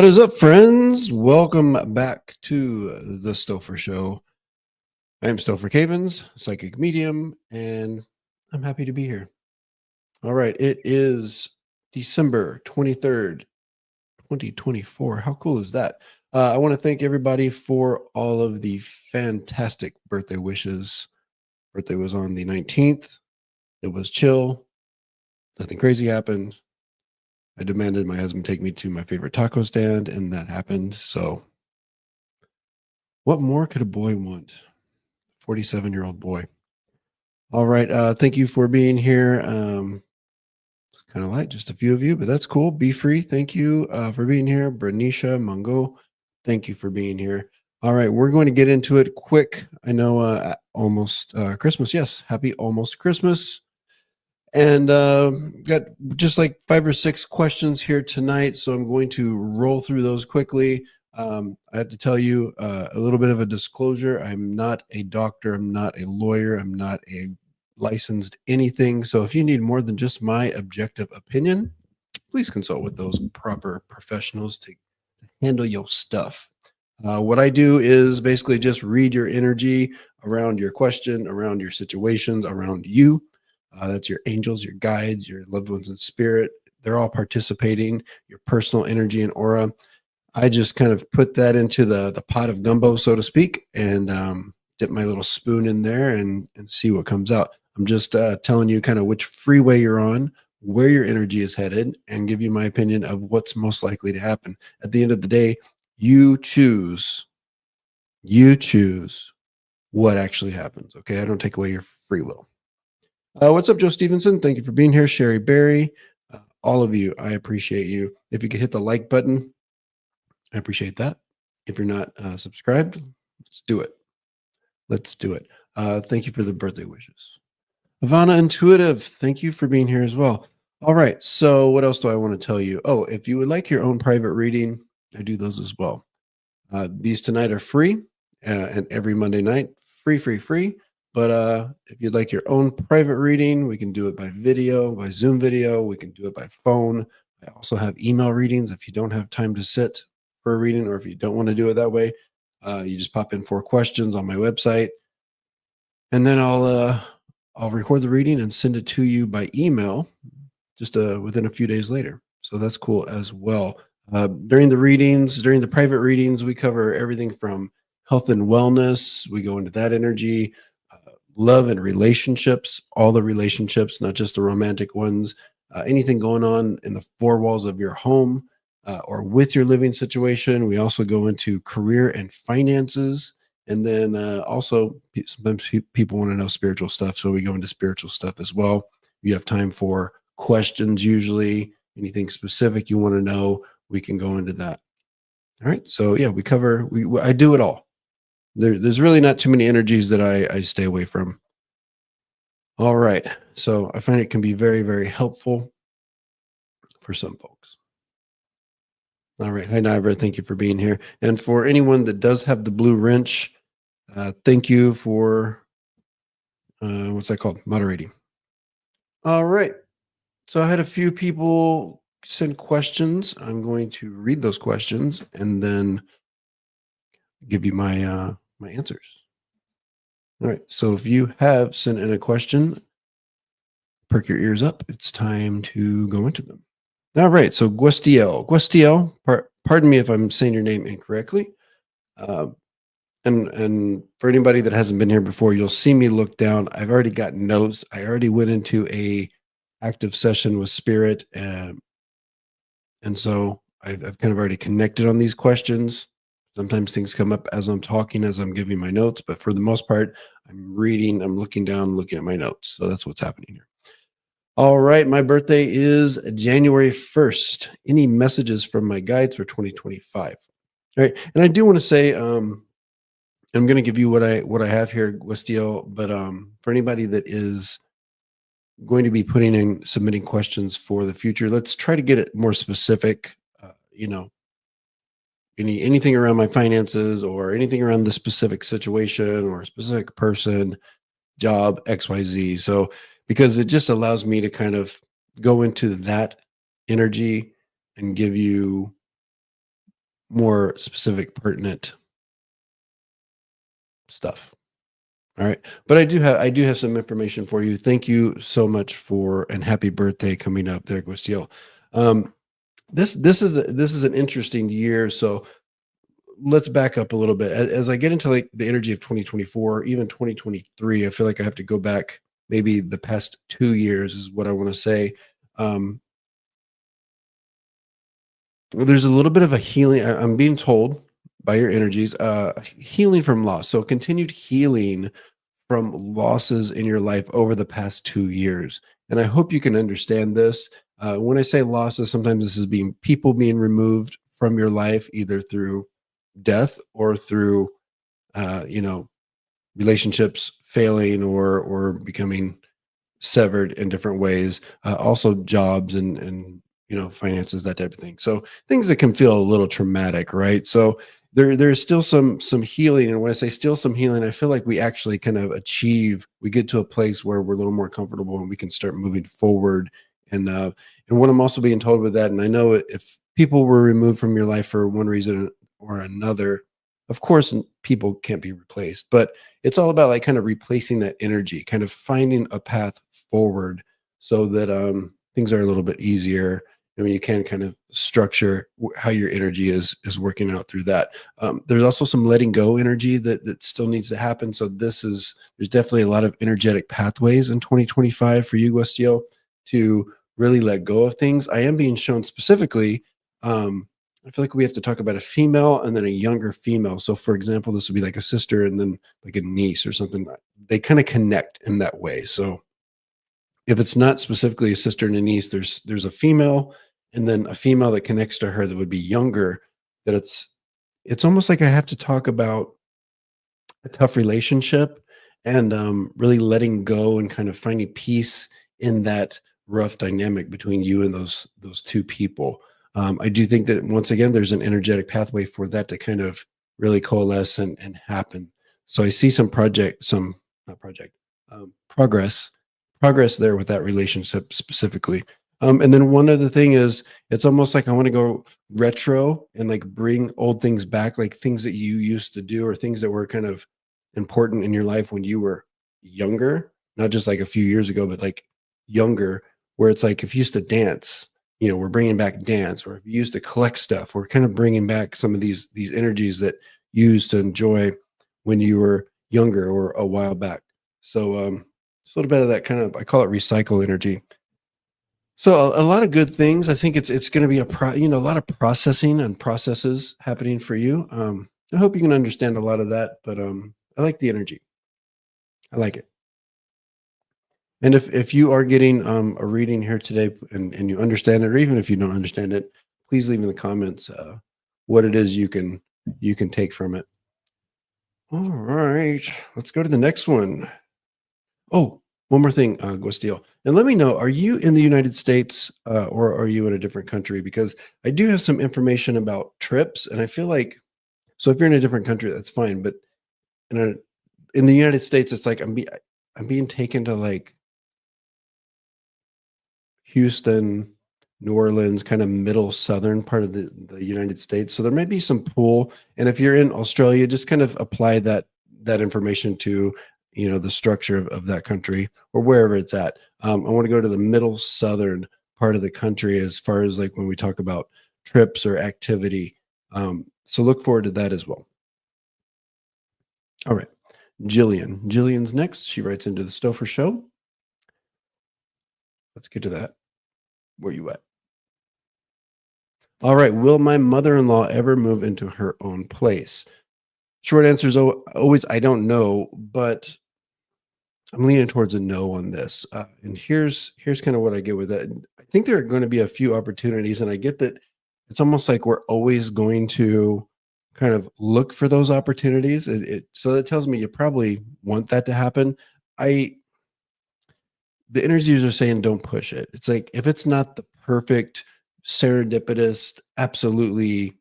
What is up, friends? Welcome back to the Stopher Show. I'm Stopher Cavins, psychic medium, and I'm happy to be here. All right, it is December 23rd, 2024. How cool is that? I want to thank everybody for all of the fantastic birthday wishes. Birthday was on the 19th. It was chill. Nothing crazy happened. I demanded my husband take me to my favorite taco stand, and that happened. So what more could a boy want? 47-year-old boy. All right. Thank you for being here. It's kind of light, just a few of you, but that's cool. Be free. Thank you for being here. Bernicia Mungo, thank you for being here. All right. We're going to get into it quick. I know almost Christmas. Yes. Happy almost Christmas. And got just like 5 or 6 questions here tonight. So I'm going to roll through those quickly. I have to tell you a little bit of a disclosure. I'm not a doctor. I'm not a lawyer. I'm not a licensed anything. So if you need more than just my objective opinion, please consult with those proper professionals to handle your stuff. What I do is basically just read your energy around your question, around your situations, around you. That's your angels, your guides, your loved ones in spirit. They're all participating, your personal energy and aura. I just kind of put that into the pot of gumbo, so to speak, and dip my little spoon in there and see what comes out. I'm just telling you kind of which freeway you're on, where your energy is headed, and give you my opinion of what's most likely to happen. At the end of the day, you choose what actually happens. Okay. I don't take away your free will. What's up, Joe Stevenson? Thank you for being here. Sherry Berry, all of you, I appreciate you. If you could hit the like button, I appreciate that. If you're not subscribed, let's do it. Let's do it. Thank you for the birthday wishes. Ivana Intuitive, thank you for being here as well. All right. So what else do I want to tell you? Oh, if you would like your own private reading, I do those as well. These tonight are free and every Monday night, free. But if you'd like your own private reading, we can do it by video, by Zoom video. We can do it by phone. I also have email readings. If you don't have time to sit for a reading, or if you don't want to do it that way, you just pop in 4 questions on my website, and then I'll record the reading and send it to you by email just within a few days later. So that's cool as well. During the private readings, we cover everything from health and wellness. We go into that energy, love and relationships, all the relationships, not just the romantic ones, anything going on in the 4 walls of your home or with your living situation. We also go into career and finances. And then also sometimes people want to know spiritual stuff. So we go into spiritual stuff as well. You have time for questions, usually anything specific you want to know, we can go into that. All right. So yeah, I do it all. There's really not too many energies that I stay away from. All right. So I find it can be very, very helpful for some folks. All right. Hi, Nivra. Thank you for being here. And for anyone that does have the blue wrench, thank you for, what's that called? Moderating. All right. So I had a few people send questions. I'm going to read those questions and then give you my my answers. All right. So if you have sent in a question, perk your ears up. It's time to go into them. All right. So Guestiel, pardon me if I'm saying your name incorrectly. And for anybody that hasn't been here before, you'll see me look down. I've already got notes. I already went into a active session with spirit. And so I've kind of already connected on these questions. Sometimes things come up as I'm talking, as I'm giving my notes, but for the most part, I'm reading, I'm looking down, looking at my notes. So that's what's happening here. All right. My birthday is January 1st. Any messages from my guides for 2025? All right. And I do want to say, I'm going to give you what I have here, Guestiel, but for anybody that is going to be submitting questions for the future, let's try to get it more specific. Anything around my finances or anything around the specific situation or a specific person, job, XYZ. So because it just allows me to kind of go into that energy and give you more specific, pertinent stuff. All right. But I do have some information for you. Thank you so much for and happy birthday coming up there, Gustiel. Um, this is an interesting year. So let's back up a little bit. As I get into like the energy of 2024, even 2023, I feel like I have to go back maybe the past 2 years is what I want to say. Um, there's a little bit of a healing. I'm being told by your energies, healing from loss. So continued healing from losses in your life over the past 2 years. And I hope you can understand this. When I say losses, sometimes this is being people being removed from your life, either through death or through, you know, relationships failing or becoming severed in different ways. Also jobs and finances, that type of thing. So things that can feel a little traumatic, right? So there's still some healing, and when I say still some healing, I feel like we actually kind of we get to a place where we're a little more comfortable and we can start moving forward. And what I'm also being told with that, and I know if people were removed from your life for one reason or another, of course people can't be replaced, but it's all about like kind of replacing that energy, kind of finding a path forward so that things are a little bit easier, and you can kind of structure how your energy is working out through that. There's also some letting go energy that still needs to happen. So there's definitely a lot of energetic pathways in 2025 for you, Guestiel, to really let go of things. I am being shown specifically. I feel like we have to talk about a female and then a younger female. So, for example, this would be like a sister and then like a niece or something. They kind of connect in that way. So, if it's not specifically a sister and a niece, there's a female and then a female that connects to her that would be younger. That it's almost like I have to talk about a tough relationship and really letting go and kind of finding peace in that rough dynamic between you and those two people. I do think that once again, there's an energetic pathway for that to kind of really coalesce and happen. So I see some project, some not project, progress, progress there with that relationship specifically. And then one other thing is, it's almost like I want to go retro and like bring old things back, like things that you used to do or things that were kind of important in your life when you were younger, not just like a few years ago, but like younger, where it's like if you used to dance, we're bringing back dance, or if you used to collect stuff, we're kind of bringing back some of these energies that you used to enjoy when you were younger or a while back. So it's a little bit of that kind of, I call it recycle energy. So a lot of good things. I think it's going to be a lot of processing and processes happening for you. I hope you can understand a lot of that, but I like the energy. I like it. And if you are getting a reading here today and you understand it, or even if you don't understand it, please leave in the comments what it is you can take from it. All right, let's go to the next one. Oh, one more thing, Gustiel, and let me know: are you in the United States or are you in a different country? Because I do have some information about trips, and I feel like so if you're in a different country, that's fine, but in a in the United States, it's like I'm being taken to like Houston, New Orleans, kind of middle southern part of the United States. So there may be some pull. And if you're in Australia, just kind of apply that information to the structure of that country or wherever it's at. I want to go to the middle southern part of the country as far as like when we talk about trips or activity. So look forward to that as well. All right. Jillian. Jillian's next. She writes into the Stopher Show. Let's get to that. Where you at? All right. Will my mother-in-law ever move into her own place? Short answer is always I don't know, but I'm leaning towards a no on this. And here's kind of what I get with that. I think there are going to be a few opportunities, and I get that it's almost like we're always going to kind of look for those opportunities. So that tells me you probably want that to happen. I The energies are saying don't push it. It's like if it's not the perfect serendipitous, absolutely,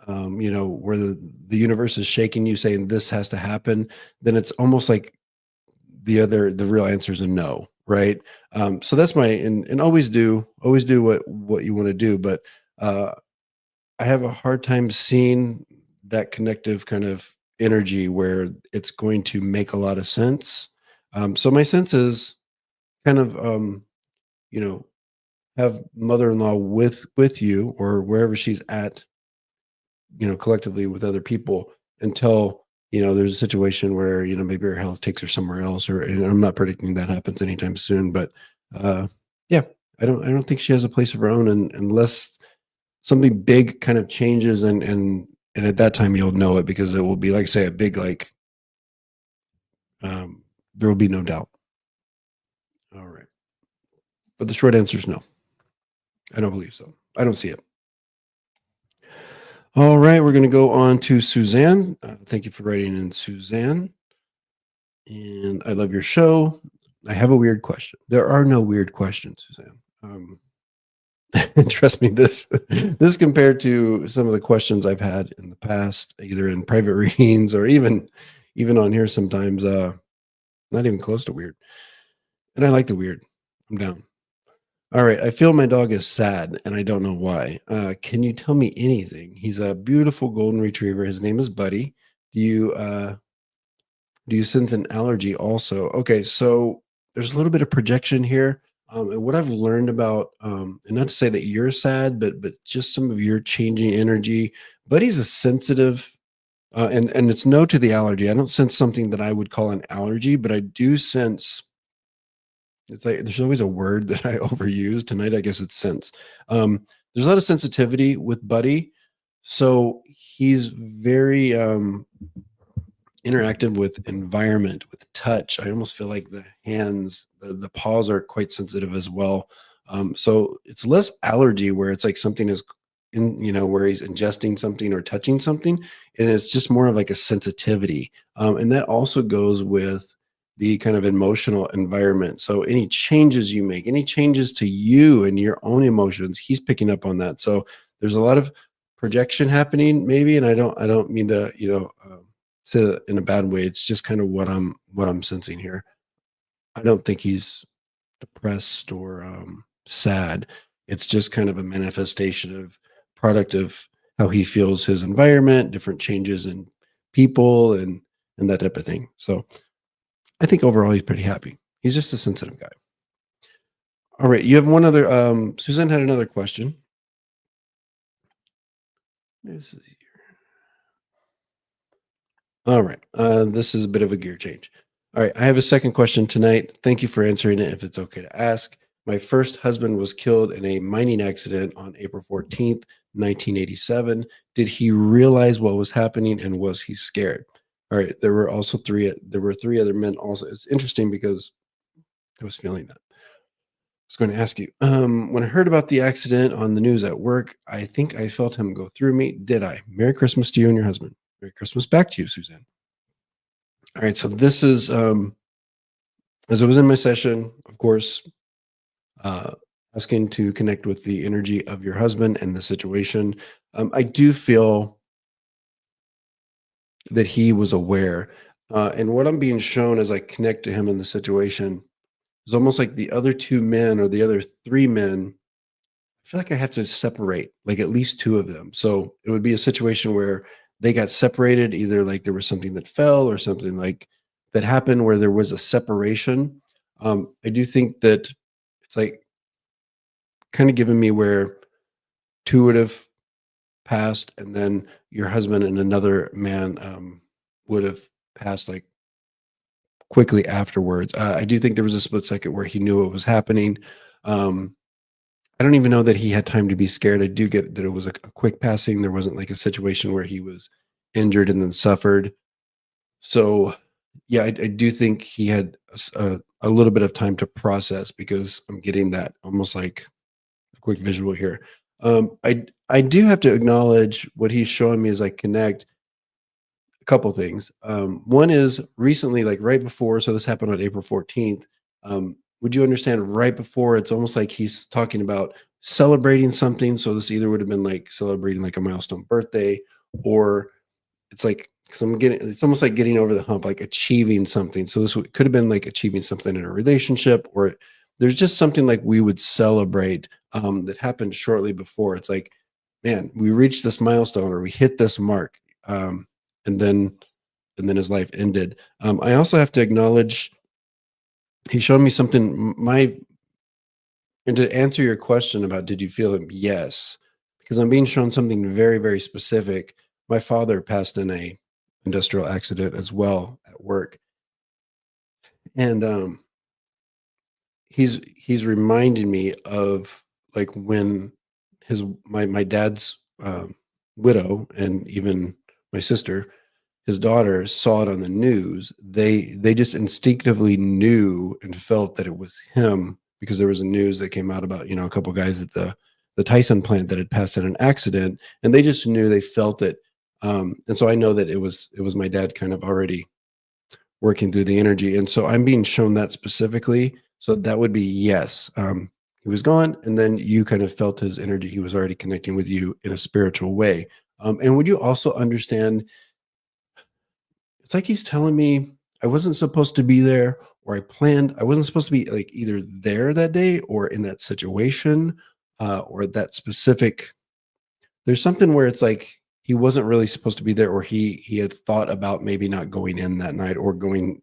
where the universe is shaking you, saying this has to happen, then it's almost like the real answer is a no, right? So that's my and always do what you want to do, but uh, I have a hard time seeing that connective kind of energy where it's going to make a lot of sense. So my sense is kind of, you know, have mother-in-law with you or wherever she's at, collectively with other people until, there's a situation where, maybe her health takes her somewhere else, or, and I'm not predicting that happens anytime soon, but, uh, yeah, I don't think she has a place of her own, and unless something big kind of changes, and at that time you'll know it because it will be like, say, a big, like, um, there will be no doubt. All right. But the short answer is no. I don't believe so. I don't see it. All right, we're going to go on to Suzanne. Thank you for writing in, Suzanne. And I love your show. I have a weird question. There are no weird questions, Suzanne. Trust me, this compared to some of the questions I've had in the past, either in private readings or even on here sometimes, not even close to weird. And I like the weird. I'm down. All right. I feel my dog is sad and I don't know why. Can you tell me anything? He's a beautiful golden retriever. His name is Buddy. Do you sense an allergy also? Okay, so there's a little bit of projection here. And what I've learned about, and not to say that you're sad, but just some of your changing energy. Buddy's a sensitive, and it's no to the allergy. I don't sense something that I would call an allergy, but I do sense. It's like there's always a word that I overuse. Tonight, I guess it's sense. There's a lot of sensitivity with Buddy, so he's very interactive with environment, with touch. I almost feel like the hands, the paws are quite sensitive as well. So it's less allergy where it's like something is in, where he's ingesting something or touching something. And it's just more of like a sensitivity. And that also goes with the kind of emotional environment. So any changes you make, any changes to you and your own emotions, he's picking up on that. So there's a lot of projection happening maybe. And I don't mean to, say that in a bad way. It's just kind of what I'm sensing here. I don't think he's depressed or sad. It's just kind of a manifestation of product of how he feels his environment, different changes in people, and that type of thing. So I think overall he's pretty happy. He's just a sensitive guy. All right, you have one other. Suzanne had another question. This is All right. This is a bit of a gear change. All right. I have a second question tonight. Thank you for answering it if it's okay to ask. My first husband was killed in a mining accident on April 14th, 1987. Did he realize what was happening and was he scared? All right. There were three other men also. It's interesting because I was feeling that. I was going to ask you, when I heard about the accident on the news at work, I think I felt him go through me. Did I? Merry Christmas to you and your husband. Merry Christmas back to you, Suzanne. All right, so this is as I was in my session, of course, uh, asking to connect with the energy of your husband and the situation. I do feel that he was aware, and what I'm being shown as I connect to him in the situation is almost like the other two men or the other three men. I feel like I have to separate like at least two of them. So it would be a situation where they got separated, either like there was something that fell or something like that happened where there was a separation. I do think that it's like kind of giving me where two would have passed, and then your husband and another man would have passed like quickly afterwards. I do think there was a split second where he knew what was happening. Um, I don't even know that he had time to be scared. I do get that it was a quick passing. There wasn't like a situation where he was injured and then suffered. So, yeah, I do think he had a little bit of time to process because I'm getting that almost like a quick visual here. I do have to acknowledge what he's showing me as I connect a couple things. One is recently, like right before, so this happened on April 14th. Would you understand right before? It's almost like he's talking about celebrating something. So this either would have been like celebrating like a milestone birthday, or it's like because it's almost like getting over the hump, like achieving something. So this could have been like achieving something in a relationship, or there's just something like we would celebrate that happened shortly before. It's like man, we reached this milestone or we hit this mark. And then his life ended. I also have to acknowledge he showed me something. And to answer your question about did you feel it? Yes, because I'm being shown something very, very specific. My father passed in a industrial accident as well at work, and he's reminding me of like when my dad's widow and even my sister, his daughter, saw it on the news. They just instinctively knew and felt that it was him because there was a news that came out about a couple guys at the Tyson plant that had passed in an accident, and they just knew, they felt it. And so I know that it was my dad kind of already working through the energy. And so I'm being shown that specifically. So that would be yes. He was gone, and then you kind of felt his energy. He was already connecting with you in a spiritual way. And would you also understand? It's like he's telling me I wasn't supposed to be there, or I wasn't supposed to be like either there that day or in that situation, or that specific. There's something where it's like he wasn't really supposed to be there, or he had thought about maybe not going in that night or going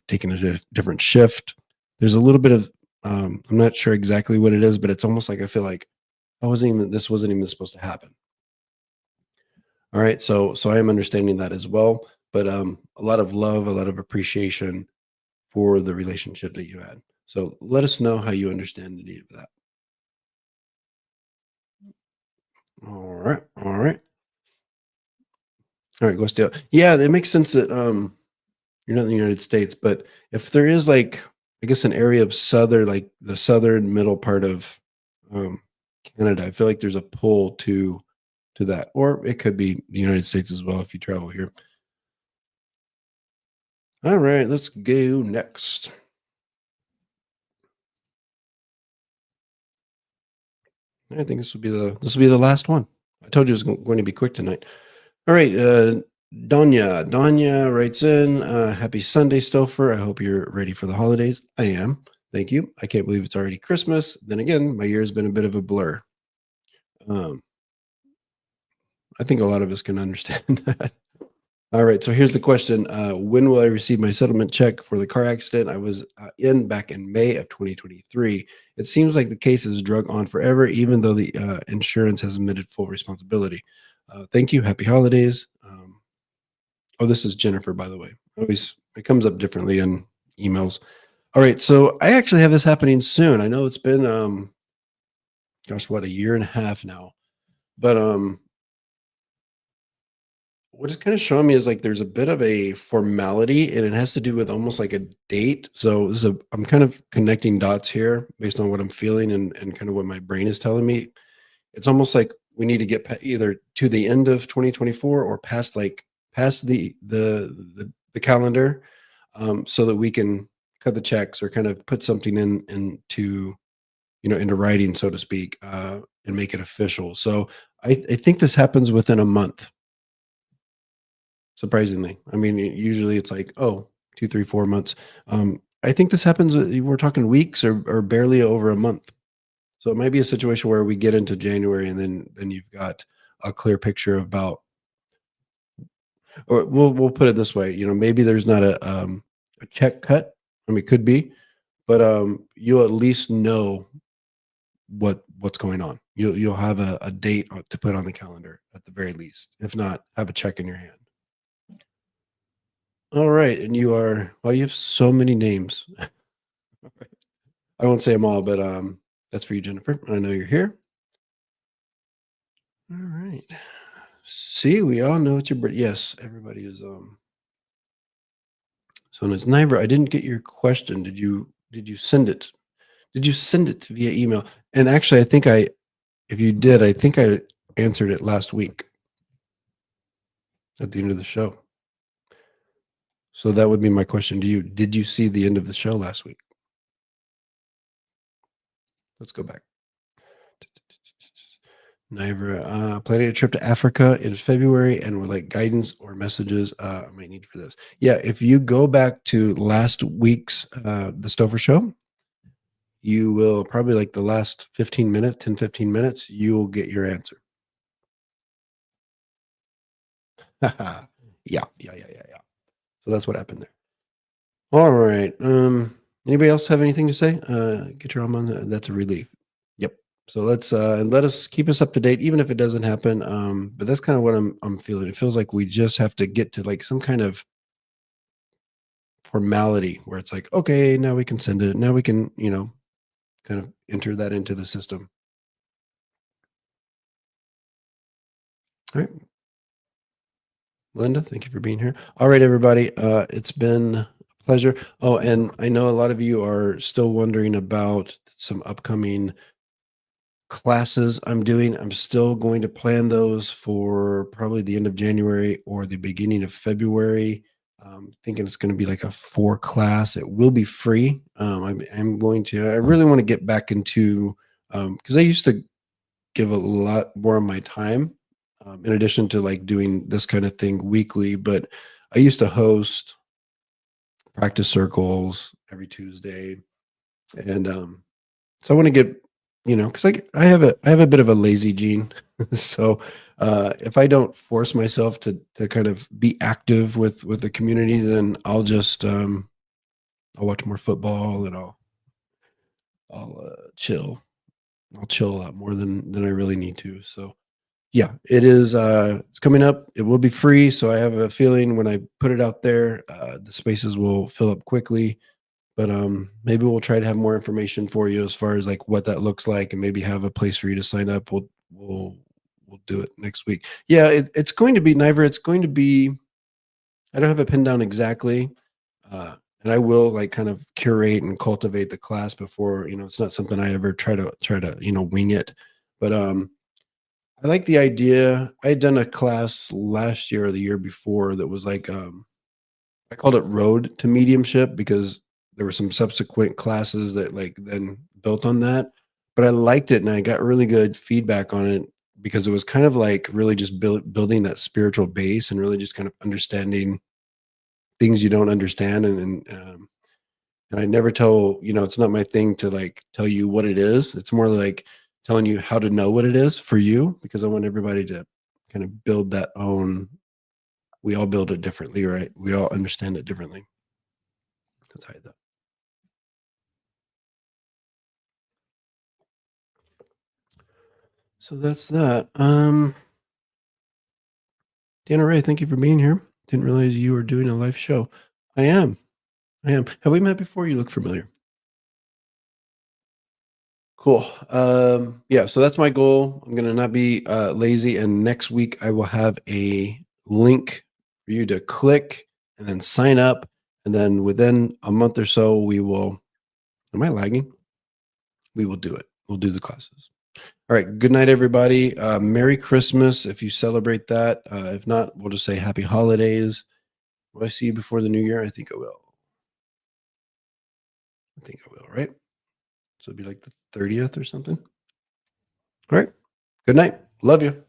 taking a different shift. There's a little bit of I'm not sure exactly what it is, but it's almost like I feel like this wasn't even supposed to happen. All right, so I am understanding that as well, but a lot of love, a lot of appreciation for the relationship that you had. So let us know how you understand any of that. All right, all right, all right. Go still. Yeah, it makes sense that you're not in the United States, but if there is like, I guess, an area of like the southern middle part of um, Canada, I feel like there's a pull to that, or it could be the United States as well if you travel here. All right, let's go next. I think this will be the last one. I told you it was going to be quick tonight. All right, Danya writes in, "Happy Sunday, Stopher. I hope you're ready for the holidays. I am. Thank you. I can't believe it's already Christmas. Then again, my year has been a bit of a blur. Um, I think a lot of us can understand that. All right, so here's the question: when will I receive my settlement check for the car accident I was in back in May of 2023? It seems like the case is drug on forever, even though the insurance has admitted full responsibility. Thank you. Happy holidays." Oh, this is Jennifer, by the way. Always it comes up differently in emails. All right, so I actually have this happening soon. I know it's been gosh, what, a year and a half now. But what it's kind of showing me is like there's a bit of a formality, and it has to do with almost like a date. So I'm kind of connecting dots here based on what I'm feeling and kind of what my brain is telling me. It's almost like we need to get either to the end of 2024 or past the calendar, so that we can cut the checks or kind of put something into into writing, so to speak, and make it official. So I think this happens within a month. Surprisingly, I mean, usually it's like, oh, 2, 3, 4 months. I think this happens. We're talking weeks or barely over a month. So it might be a situation where we get into January and then you've got a clear picture about, or we'll put it this way, maybe there's not a check cut. I mean, it could be, but you'll at least know what's going on. You'll have a date to put on the calendar at the very least. If not, have a check in your hand. All right, and you have so many names. I won't say them all, but that's for you, Jennifer. And I know you're here. All right. See, we all know it's your birthday. Yes, everybody is so it's Niver. I didn't get your question. Did you send it? Did you send it via email? And actually, if you did, I think I answered it last week at the end of the show. So that would be my question to you. Did you see the end of the show last week? Let's go back. Niver, planning a trip to Africa in February and would like guidance or messages I might need for this. Yeah, if you go back to last week's the Stopher Show, you will probably like the last 15 minutes, 10, 15 minutes, you will get your answer. Yeah, yeah, yeah, yeah, yeah. So that's what happened there. All right. Anybody else have anything to say? Get your arm on that. That's a relief. Yep. So let's let us keep us up to date, even if it doesn't happen. But that's kind of what I'm feeling. It feels like we just have to get to like some kind of formality where it's like, okay, now we can send it. Now we can, kind of enter that into the system. All right. Linda, thank you for being here. All right, everybody. It's been a pleasure. Oh, and I know a lot of you are still wondering about some upcoming classes I'm doing. I'm still going to plan those for probably the end of January or the beginning of February. Thinking it's going to be like a 4 class. It will be free. I'm going to, I really want to get back into, because I used to give a lot more of my time, in addition to like doing this kind of thing weekly. But I used to host practice circles every Tuesday, and so I want to get, because I have a bit of a lazy gene, so if I don't force myself to kind of be active with the community, then I'll watch more football and I'll chill. I'll chill a lot more than I really need to. So yeah, it is. It's coming up. It will be free. So I have a feeling when I put it out there, the spaces will fill up quickly. But maybe we'll try to have more information for you as far as like what that looks like, and maybe have a place for you to sign up. We'll do it next week. Yeah, it's going to be Niver. It's going to be. I don't have it pinned down exactly, and I will like kind of curate and cultivate the class before. It's not something I ever try to wing it. But I like the idea. I had done a class last year or the year before that was like, I called it Road to Mediumship because there were some subsequent classes that like then built on that. But I liked it and I got really good feedback on it because it was kind of like really just building that spiritual base and really just kind of understanding things you don't understand. And I never it's not my thing to like tell you what it is. It's more like telling you how to know what it is for you, because I want everybody to kind of build that own. We all build it differently, right? We all understand it differently. That's how I thought. So that's that. Dana Ray, thank you for being here. Didn't realize you were doing a live show. I am. I am. Have we met before? You look familiar. Cool. Yeah, so that's my goal. I'm gonna not be lazy, and next week I will have a link for you to click and then sign up, and then within a month or so, we will. Am I lagging? We will do it. We'll do the classes. All right. Good night, everybody. Merry Christmas if you celebrate that. If not, we'll just say Happy Holidays. Will I see you before the new year? I think I will. I think I will. Right. So it'd be like the 30th or something. All right. Good night. Love you.